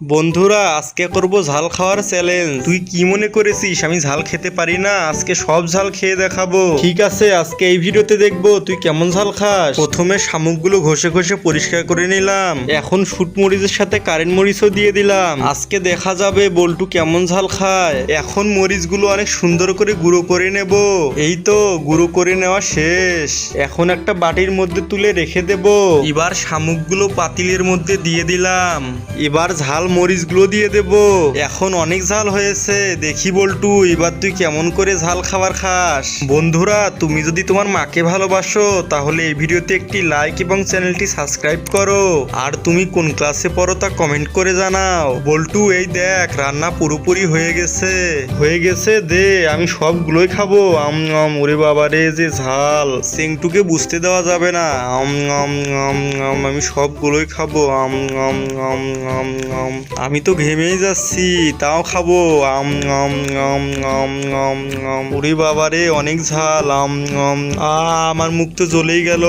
বন্ধুরা আজকে করব ঝাল খাওয়ার চ্যালেঞ্জ। তুই কি মনে করেছিস আমি ঝাল খেতে পারি না? আজকে সব ঝাল খেয়ে দেখাবো। ঠিক আছে, আজকে এই ভিডিওতে দেখবো তুই কেমন ঝাল খাস। প্রথমে শামুকগুলো ঘষে ঘষে পরিষ্কার করে নিলাম। এখন শুট মরিচের সাথে কারেন্ট মরিচও দিয়ে দিলাম। আজকে দেখা যাবে বল্টু কেমন ঝাল খায়। এখন মরিচগুলো অনেক সুন্দর করে গুঁড়ো করে নেব। এই তো গুঁড়ো করে নেওয়া শেষ। এখন একটা বাটির মধ্যে তুলে রেখে দেব। এবার শামুকগুলো পাতিলের মধ্যে দিয়ে দিলাম। এবার ঝাল মরিচগুলো দিয়ে দেব। এখন অনেক ঝাল হয়েছে, দেখি বল্টু এবার তুই কেমন করে ঝাল খাবার খাস। বন্ধুরা তুমি যদি তোমার মাকে ভালোবাসো তাহলে এই ভিডিওতে একটি লাইক এবং চ্যানেলটি সাবস্ক্রাইব করো। আর তুমি কোন ক্লাসে পড়ো তা কমেন্ট করে জানাও। বল্টু এই দেখ রান্না পুরোপুরি হয়ে গেছে দে আমি সবগুলোই খাবো। ওরে বাবা রে যে ঝাল, সেংটুকে বুঝতে দেওয়া যাবে না। আমি সবগুলোই খাবো। আমি তো ঘেমেই যাচ্ছি, তাও খাবো। ওরে বাবা রে অনেক ঝাল। আমার মুখ তো জ্বলেই গেল।